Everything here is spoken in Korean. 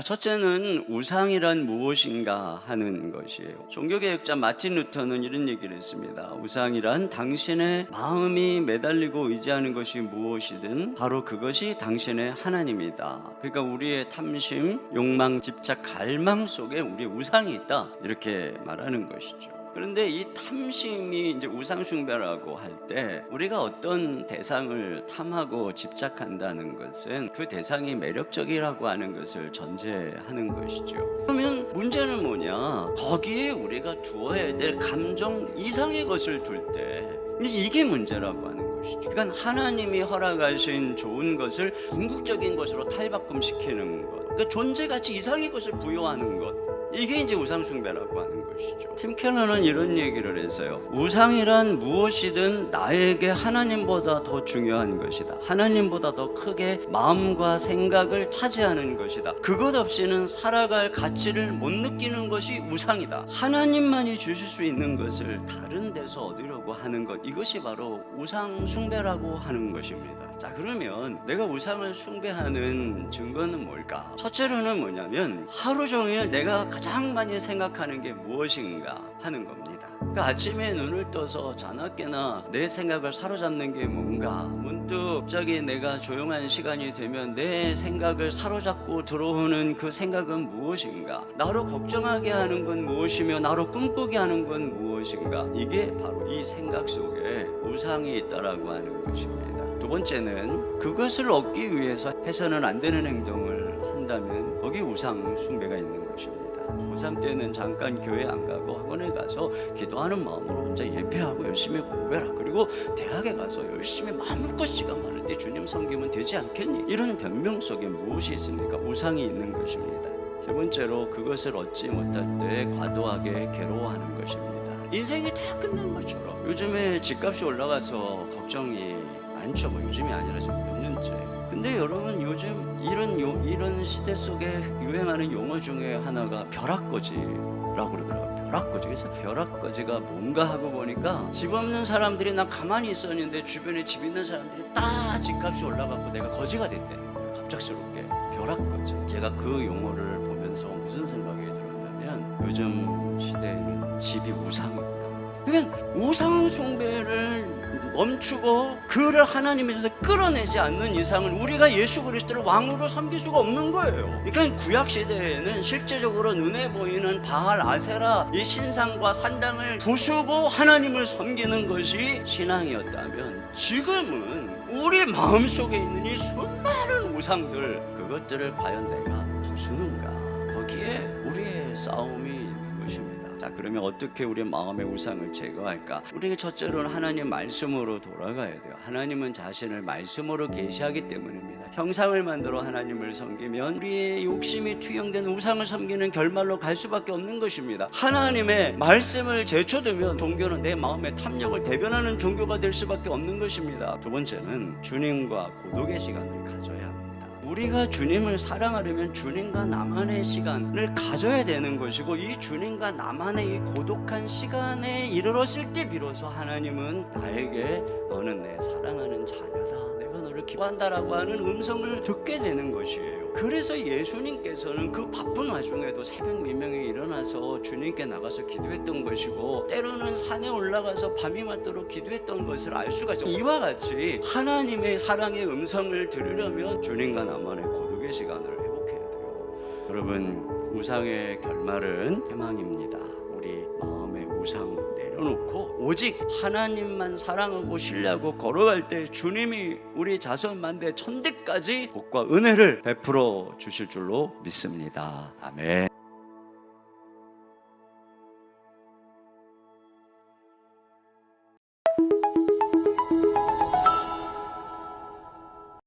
첫째는 우상이란 무엇인가 하는 것이에요. 종교개혁자 마틴 루터는 이런 얘기를 했습니다. 우상이란 당신의 마음이 매달리고 의지하는 것이 무엇이든 바로 그것이 당신의 하나님이다. 그러니까 우리의 탐심, 욕망, 집착, 갈망 속에 우리의 우상이 있다, 이렇게 말하는 것이죠. 그런데 이 탐심이 이제 우상숭배라고 할 때 우리가 어떤 대상을 탐하고 집착한다는 것은 그 대상이 매력적이라고 하는 것을 전제하는 것이죠. 그러면 문제는 뭐냐? 거기에 우리가 두어야 될 감정 이상의 것을 둘 때 이게 문제라고 하는 것이죠. 그러니까 하나님이 허락하신 좋은 것을 궁극적인 것으로 탈바꿈시키는 것, 그러니까 존재가치 이상의 것을 부여하는 것, 이게 이제 우상숭배라고 하는 것이죠. 팀 켈러는 이런 얘기를 했어요. 우상이란 무엇이든 나에게 하나님보다 더 중요한 것이다. 하나님보다 더 크게 마음과 생각을 차지하는 것이다. 그것 없이는 살아갈 가치를 못 느끼는 것이 우상이다. 하나님만이 주실 수 있는 것을 다른 데서 얻으려고 하는 것, 이것이 바로 우상숭배라고 하는 것입니다. 자, 그러면 내가 우상을 숭배하는 증거는 뭘까? 첫째로는 뭐냐면 하루 종일 내가 가장 많이 생각하는 게 무엇인가 하는 겁니다. 그러니까 아침에 눈을 떠서 자나깨나 내 생각을 사로잡는 게 뭔가, 문득 갑자기 내가 조용한 시간이 되면 내 생각을 사로잡고 들어오는 그 생각은 무엇인가, 나로 걱정하게 하는 건 무엇이며 나로 꿈꾸게 하는 건 무엇인가, 이게 바로 이 생각 속에 우상이 있다라고 하는 것입니다. 두 번째는 그것을 얻기 위해서 해서는 안 되는 행동을 한다면 거기 우상 숭배가 있는 것입니다. 고3 때는 잠깐 교회 안 가고 학원에 가서 기도하는 마음으로 혼자 예배하고 열심히 공부해라. 그리고 대학에 가서 열심히 마음껏 시간 많을 때 주님 섬기면 되지 않겠니? 이런 변명 속에 무엇이 있습니까? 우상이 있는 것입니다. 세 번째로 그것을 얻지 못할 때 과도하게 괴로워하는 것입니다. 인생이 다 끝난 것처럼 요즘에 집값이 올라가서 걱정이 많죠. 뭐 요즘이 아니라 지금 몇 년째. 근데 여러분, 요즘 이런 시대 속에 유행하는 용어 중에 하나가 벼락거지라고 그러더라고요. 벼락거지. 그래서 벼락거지가 뭔가 하고 보니까 집 없는 사람들이, 나 가만히 있었는데 주변에 집 있는 사람들이 다 집값이 올라가고 내가 거지가 됐다는 거예요. 갑작스럽게. 벼락거지. 제가 그 용어를 보면서 무슨 생각이 들었냐면 요즘 시대에는 집이 우상이다. 그러니까 우상 숭배를 멈추고 그를 하나님에서 끌어내지 않는 이상은 우리가 예수 그리스도를 왕으로 섬길 수가 없는 거예요. 그러니까 구약 시대에는 실제적으로 눈에 보이는 바알, 아세라 이 신상과 산당을 부수고 하나님을 섬기는 것이 신앙이었다면, 지금은 우리 마음속에 있는 이 수많은 우상들, 그것들을 과연 내가 부수는가? 거기에 우리의 싸움이 있는 것입니다. 자, 그러면 어떻게 우리의 마음의 우상을 제거할까? 우리가 첫째로는 하나님 말씀으로 돌아가야 돼요. 하나님은 자신을 말씀으로 계시하기 때문입니다. 형상을 만들어 하나님을 섬기면 우리의 욕심이 투영된 우상을 섬기는 결말로 갈 수밖에 없는 것입니다. 하나님의 말씀을 제쳐두면 종교는 내 마음의 탐욕을 대변하는 종교가 될 수밖에 없는 것입니다. 두 번째는 주님과 고독의 시간을 가져야 합니다. 우리가 주님을 사랑하려면 주님과 나만의 시간을 가져야 되는 것이고, 이 주님과 나만의 이 고독한 시간에 이르렀을 때 비로소 하나님은 나에게 너는 내 사랑하는 자녀다, 내가 너를 기뻐한다라고 하는 음성을 듣게 되는 것이에요. 그래서 예수님께서는 그 바쁜 와중에도 새벽 미명에 일어나서 주님께 나가서 기도했던 것이고, 때로는 산에 올라가서 밤이 맞도록 기도했던 것을 알 수가 있어요. 이와 같이 하나님의 사랑의 음성을 들으려면 주님과 나만의 고독의 시간을 회복해야 돼요. 여러분, 우상의 결말은 희망입니다. 우리 마음의 우상 내려놓고 오직 하나님만 사랑하고 신뢰하고 걸어갈 때 주님이 우리 자손 만대 천대까지 복과 은혜를 베풀어 주실 줄로 믿습니다. 아멘.